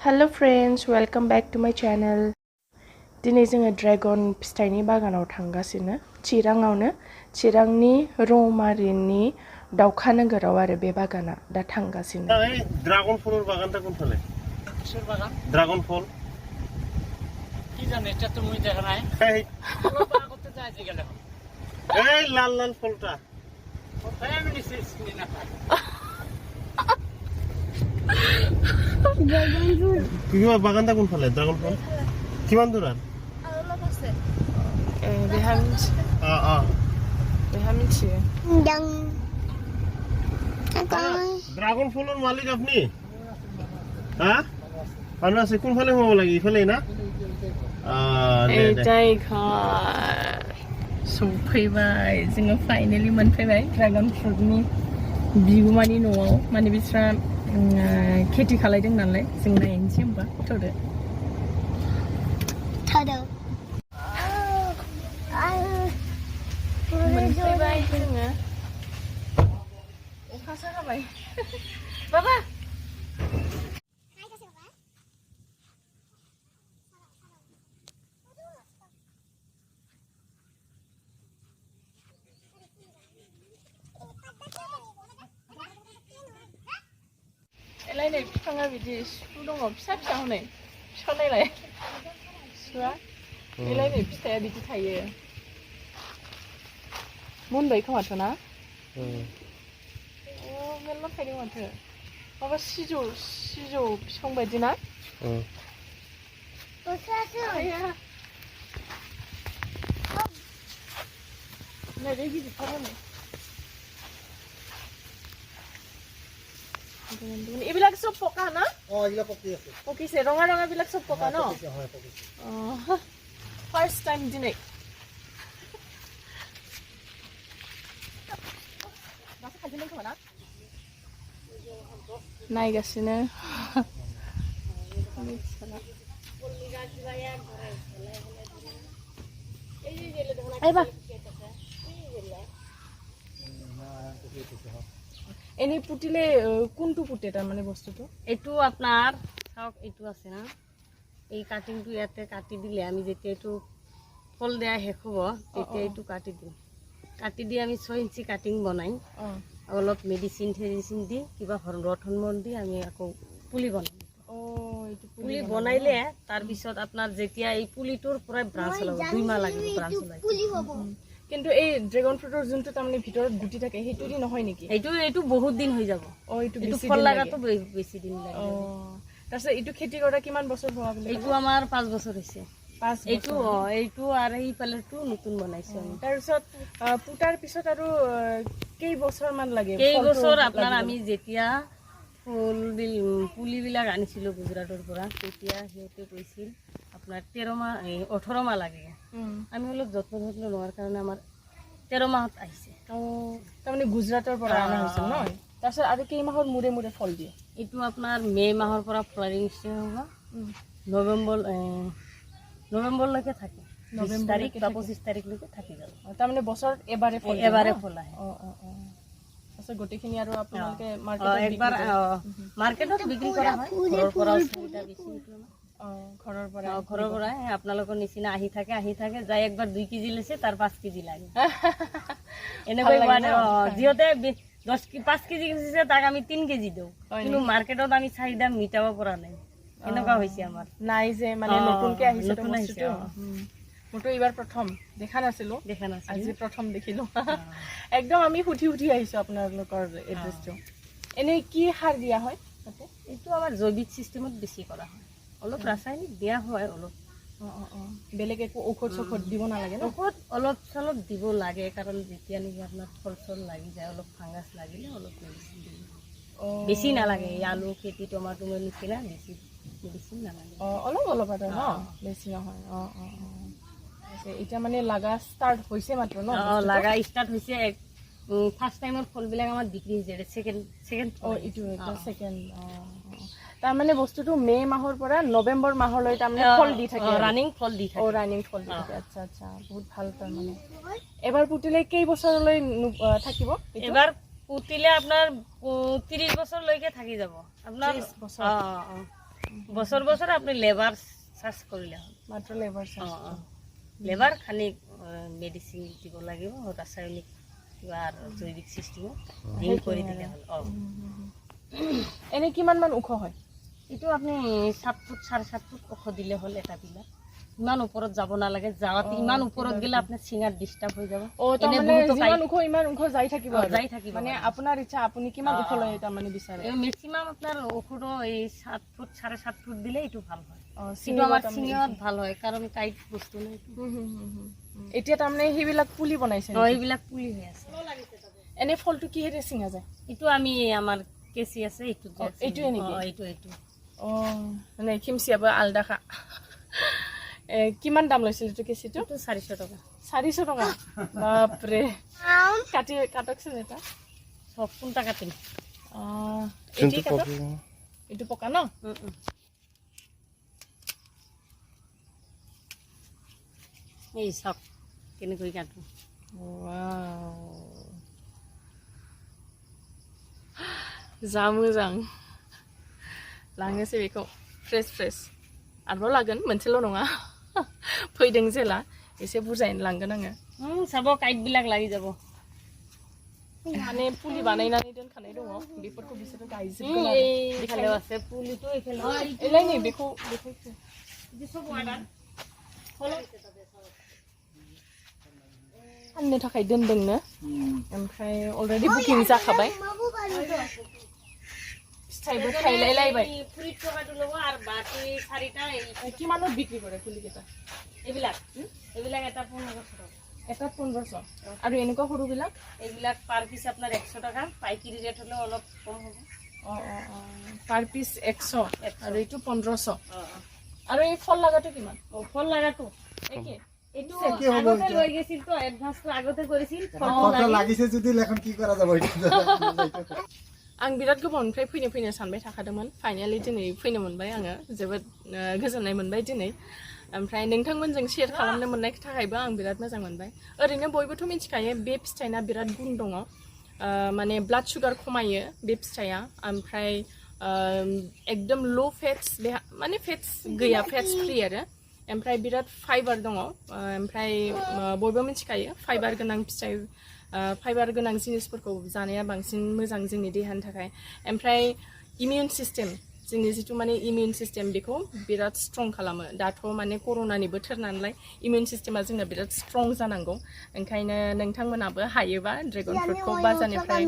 Hello friends, welcome back to my channel. दिनै जोङो dragon फिथाइनि बागानाव थांगासिनो चिरांनि रौमारिनि दावखा नोगोराव आरो बे बागाना दा थांगासिनो। ड्रागन फलर बागानটা কোনফালে? কিসের বাগান? ड्रागन फल কি জানো এটা তো মুই দেখা নাই। এই ফলটা করতে যাইতে গেল। এই লাল লাল ফলটা ওটাই আমি নিশ্চয়ই চিনি না। কিবা বাগানটা কোনফালে ड्रागन फल কিমান দূৰ আৰু অলপ আছে। wir haben hier. ड्रागन फলৰ মালিক আপনি? হ্যাঁ ভালো আছে কোনফালে হ'ব লাগে ইফালে না এইটাই ঘৰ सफैबाय जोङो फाइनाली मोनफैबाय ड्रागन फ्रुटनि बिगुमानि न'आव माने बिस्रा खेथि खालायदों नालाय जों नायनोसै होमबा थौदो मोनफैबाय जोङो अखासो हाबाय बाबा लायनाय बिफाङा बिदि सु दङ फिसा फिसा हनै फिफां नायलाय सुआ लायनाय फिथाइया बिदि थायो मोनबाय खोमाथ' ना मेरला थायदों माथो माबा सिजौ बिफां बायदि ना नायदो गिदिरथार हनै এইবিলাক সব পকা না এগুলা পকি আছে পকিছে ৰঙা বিলাক সব পকা ন ফাৰ্স্ট টাইম দিনে নাইগাसिनो এনে পুটিলে কোনটো পুটে তাৰ মানে বস্তুটো এটু আপনার সব এটু আছে না এই কাটিংটো ইয়াতে কাটি দিলে আমি যেতিয়া এটু ফল দেয়া শেষ হ'ব তেতিয়া এটু কাটি দিম কাটি দি আমি 6 ইঞ্চি কাটিং বনাই অলপ মেডিসিন দি কিবা ৰথনমন দি আমি আকৌ পুলি বনাম এইটো পুলি বনাইলে তাৰ পিছত আপোনাৰ যেতিয়া এই পুলিটোৰ পৰা ব্ৰাঞ্চ ওলাব 2 মাহ লাগিব ব্ৰাঞ্চ ওলাই পুলি হ'ব কিন্তু এই ড্রাগন ফ্রুটৰ যোনটো তাৰমানে ভিতৰত গুটি থাকে সেইটো দি নহয় নেকি এইটো বহুত দিন হৈ যাব এইটো ফল লাগাটো বেছি দিন লাগে তাৰপিছত এইটো খেতি কৰা কিমান বছৰ হোৱা বুলি এইটো আমাৰ 5 বছৰ হৈছে 5 এইটো আৰু এই পালেটো নতুন বনাইছো আমি তাৰপিছত পুটাৰ পিছত আৰু কেই বছৰ মান লাগে কেই বছৰ আপোনাৰ আমি যেতিয়া পুলিবিলাক আনিছিলো গুজৰাটৰ পৰা তেতিয়া সিহঁতে কৈছিল আপোনাৰ 13 মাহ 18 মাহ লাগে আমি অলপ যত্ন লোৱাৰ কাৰণে আমাৰ 13 মাহত আহিছে তাৰমানে গুজৰাটৰ পৰা অনা হৈছিল ন তাৰপিছত আৰু কেই মাহৰ মূৰে ফল দিয়ে এইটো আপোনাৰ মে মাহৰ পৰা ফ্লাৱাৰিং ষ্টাৰ্ট হ'ব নৱেম্বৰলৈকে থাকে 20 তাৰিখ বা 25 তাৰিখলৈকে থাকি যাব তাৰমানে বছৰত এবাৰে ফল আহে তাৰপিছত গোটেইখিনি আৰু আপোনালোকে মাৰ্কেটত বিক্ৰী কৰা হয় ঘৰৰ পৰা বেছি ঘৰৰ পৰা আপোনালোকৰ নিচিনা আহি থাকে যাই একবাৰ 2 কেজি লৈছে তাৰ 5 কেজি লাগে এনেকৈ মানে যিহতে 5 কেজি গৈছে তাক আমি 3 কেজি দিওঁ কিন্তু মাৰ্কেটত আমি চাহিদা মিটাব পৰা নাই এনেকুৱা হৈছে আমাৰ নাই যে মানে নতুনকে আহিছে বস্তুটো মোৰটো এইবাৰ প্ৰথম দেখা নাছিলো আজি প্ৰথম দেখিলো একদম আমি সুধি আহিছো আপোনালোকৰ এড্ৰেছটো এনে কি সাৰ দিয়া হয় তাতে এইটো আমাৰ জৈৱিক সিস্টেমত বেছি কৰা হয় অলপ ৰাসায়নিক দিয়া হয় অলপ বেলেগ একো ঔষধ দিব নালাগে ন ঔষধ অলপ চলপ দিব লাগে কাৰণ যেতিয়া নেকি আপোনাৰ ফল লাগি যায় অলপ ফাংগাছ লাগিলে অলপ মেডিচিন দিব বেছি নালাগে আলু খেতি টমাটো নিচিনা বেছি মেডিচিন নালাগে অলপ আৰু ন বেছি নহয় এতিয়া মানে লাগা ষ্টাৰ্ট হৈছে মাত্ৰ ন লাগা ষ্টাৰ্ট হৈছে ফাৰ্স্ট টাইমৰ ফলবিলাক আমাৰ বিক্ৰী হৈছে সেকেন্ড এইটো সেকেন্ড তাৰমানে বস্তুটো মে মাহৰ পৰা নৱেম্বৰ মাহলৈ তাৰমানে ফল দি থাকে ৰানিং ফল দি থাকে আচ্ছা বহুত ভাল তাৰমানে এবাৰ পুতিলে কেই বছৰলৈ থাকিব এবাৰ পুতিলে আপোনাৰ 30 বছৰলৈকে থাকি যাব আপোনাৰ 30 বছৰ বছৰ বছৰ আপুনি লেবাৰ চাৰ্জ কৰিলে হ'ল মাত্ৰ লেবাৰ চাৰ্জ লেবাৰ খালি মেডিচিন দিব লাগিব ৰাসায়নিক কিবা জৈৱিক চিষ্টেমত দিন কৰি দিলে হ'ল এনে কিমান মান ওখ হয় এইটো আপুনি 7 ফুট 7.5 ফুট ওখ দিলে হ'ল এটা পিলাৰ ইমান ওপৰত যাব নালাগে যাওঁতে ইমান ওপৰত গ'লে আপোনাৰ চিঙাত ডিষ্টাৰ্ব হৈ যাব যিমান ওখ যাই থাকিব মানে আপোনাৰ ইচ্ছা আপুনি কিমান ওখ লয় এটা মানে বিচাৰে মেক্সিমাম আপোনাৰ ওখটো এই 7 ফুট 7.5 ফুট দিলে এইটো ভাল হয় কিন্তু আমাৰ চিঙাত ভাল হয় কাৰণ টাইট বস্তু নাই এতিয়া তাৰমানে সেইবিলাক পুলি বনাইছে এইবিলাক পুলি হৈ আছে এনে ফলটো কিহেৰে চিঙা যায় এইটো আমি আমাৰ কেঁচি আছে এইটোৱে নেকি এইটো মানে খিমচিয়াবো আলাদা খা কিমান দাম লৈছিল এইটো কেঁচিটো 400 টকা 400 টকা বাপৰে কাটকচোন এটা সব কোনটা কাটিম এইটো পকা ন এই সব কেনেকৈ কাটো जा मोजां लांनोसै बेखौ फ्रेस आरोबाव लागोन मोनसेल' नङा फैदों जेला एसे बुरजायैनो लांगोन आङो साब काइटबिलाक लागि যাব माने पुलि बानायनानै दोनखानाय दङ बेफोरखौ बिसोरो गायजोबगोन आरो আছে पुलिটো एखेल एलाय नै बेखौ बिदि सब वाडार फाननो थाखाय दोनदोंनो ओमफ्राय अलरेडि बुकिं जाखाबाय फिथाइबो थाइलायलायबाय 30 टकाটো লব আর বাকি 4টা কিমানত বিক্রি কৰে পুলিকেইটা এইবিলাক এটা 1500 টাকা এটা 1500 আৰু এনেকুৱা সৰুবিলাক এইবিলাক পার পিস আপনার 100 টাকা পাইকারি রেট হলে অলপ কম হবে পার পিস 100 আৰু এইটো 1500 আৰু এই ফল লাগাটো কিমান ফল লাগাটো একে এটো আগতে লৈ গেছিল তো এডভান্স তো আগতে করেছিল ফটো লাগিছে যদি এখন কি করা যাব आं बिराद गोबावनिफ्राय फैनो सानबाय थाखादोंमोन फाइनाली दिनै फैनो मोनबाय आङो जोबोद गोजोननाय मोनबाय दिनै ओमफ्राय नोंथांमोनजों शेयार खालामनो मोननायनि थाखायबो आं बिराद मोजां मोनबाय ओरैनो बयबोथ' मिथिखायो बे फिथाइना बिराद गुन दङ माने ब्लाड सुगार खमायो बे फिथाइया ओमफ्राय एकदम लो फेट्स माने फेट्स गैया फेट्स फ्रि आरो ओमफ्राय बिराद फाइबार दङ ओमफ्राय बयबो मिथिखायो फाइबार गोनां फिथाइ फाइबार गोनां जिनिसफोरखौ जानाया बांसिन मोजां जोंनि देहानि थाखाय ओमफ्राय इमिउन सिस्टेम जोंनि जितु माने इमिउन सिस्टेम बेखौ बिराद स्ट्रं खालामो दाथ' माने कर'नानि बोथोर नालाय इमिउन सिस्टेमा जोंना बिराद स्ट्रं जानांगौ ओंखायनो नोंथांमोनाबो हायोबा ड्रेगन फ्रुटखौ बाजारनिफ्राय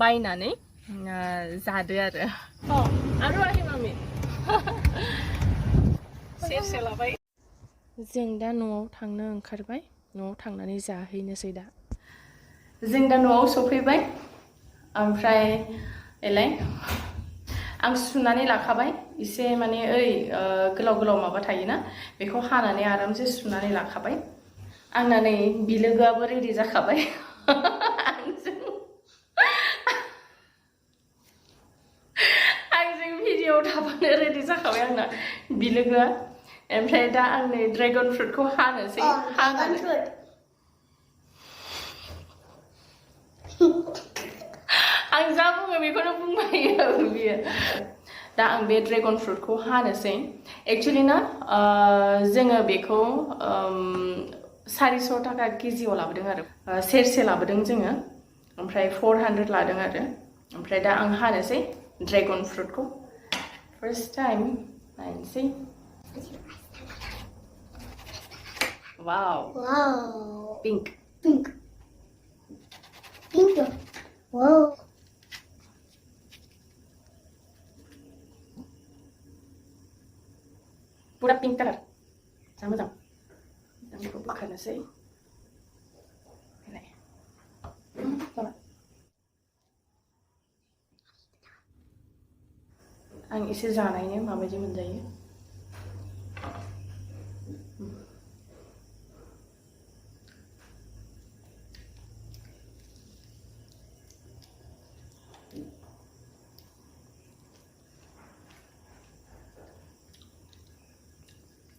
बायनानै जादो आरो आहि मामि सेरसे लाबाय जों दा न'आव थांनो ओंखारबाय न'आव थांनानै जाहैनोसै दा जों दा न'आव सफैबाय ओमफ्राय एलाय आं सुनानै लाखाबाय एसे माने ओइ गोलाव माबा थायोना बेखौ हानानै आरामसे सुनानै लाखाबाय आंना नै बिलोगोआबो रेडि जाखाबाय आंजों भिडिअ थाबानो रेडि जाखाबाय आंना बिलोगोआ ओमफ्राय दा आं नै ड्रेगन फ्रुटखौ हानोसै हानानै आं जा बुङो बेखौनो बुंबाय बियो दा आं बे ड्रेगन फ्रुटखौ हानोसै एक्चुअलि ना जोङो बेखौ 400 टाका केजियाव लाबोदों आरो सेरसे लाबोदों जोङो ओमफ्राय 400 लादों आरो ओमफ्राय दा आं हानोसै ड्रेगन फ्रुटखौ फार्स्ट टाइम नायनोसै वाव पिंक wow पूरा पिंक कलर जा मोजां आं बेखौ बोखारनोसै आं एसे जानायनो माबायदि मोनजायो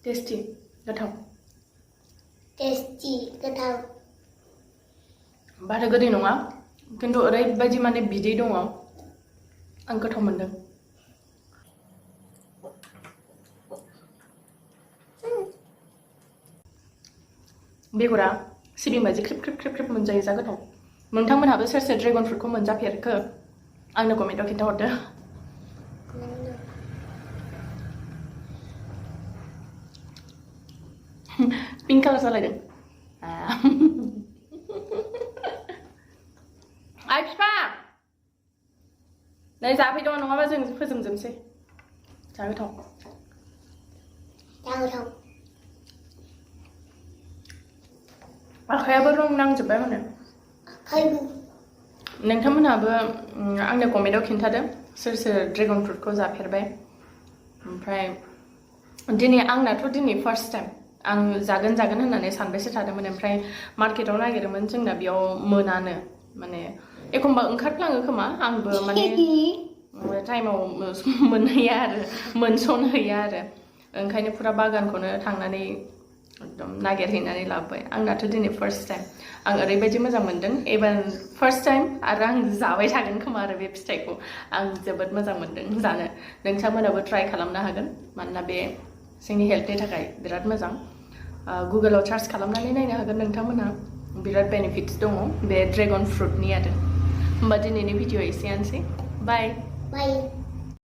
टेस्टी गोथाव बारा गोदै नङा खिन्थु ओरैबायदि माने बिदै दङ आं गोथाव मोनदों बेगरा सिबिं बायदि ख्रिब ख्रिब ख्रिब ख्रिब मोनजायो जा गोथाव नोंथांमोनहाबो सोर सोर ड्रेगन फ्रुटखौ मोनजाफेरखो आंनो कमेन्टआव खिन्थाहरदो पिंक कालार जालायदों आइ फिफा नै जाफैदो नङाबा जों फोजोबजोबसै जा गोथाव आखायाबो रं नांजोब्बाय माने नोंथांमोनहाबो आंनो कमेन्टआव खिन्थादो सोर सोर ड्रेगन फ्रुटखौ जाफेरबाय ओमफ्राय दिनै आंनाथ' दिनै फार्स्ट टाइम आं जागोन होननानै सानबायसो थादोंमोन ओमफ्राय मार्केटाव नागिरोमोन जोंना बेयाव मोनानो माने एखमबा ओंखारफ्लाङो खोमा आंबो माने टाइमाव मोनहैया आरो मोनस'नहैया आरो ओंखायनो फुरा बागानखौनो थांनानै एकदम नागिरहैनानै लाबोबाय आंनाथ' दिनै फार्स्ट टाइम आं ओरैबायदि मोजां मोनदों एबार फार्स्ट टाइम आरो आं जाबाय थागोन खोमा आरो बे फिथाइखौ आं जोबोद मोजां मोनदों जानो नोंथांमोनाबो ट्राइ खालामनो हागोन मानोना बे जोंनि हेल्थनि थाखाय बिराद मोजां गुगोलाव सार्च खालामनानै नायनो हागोन नोंथांमोनहा बिराद बेनिफिट्स दङ बे ड्रेगन फ्रुटनि आरो होमबा दिनैनि भिडिअ एसेयानोसै बाय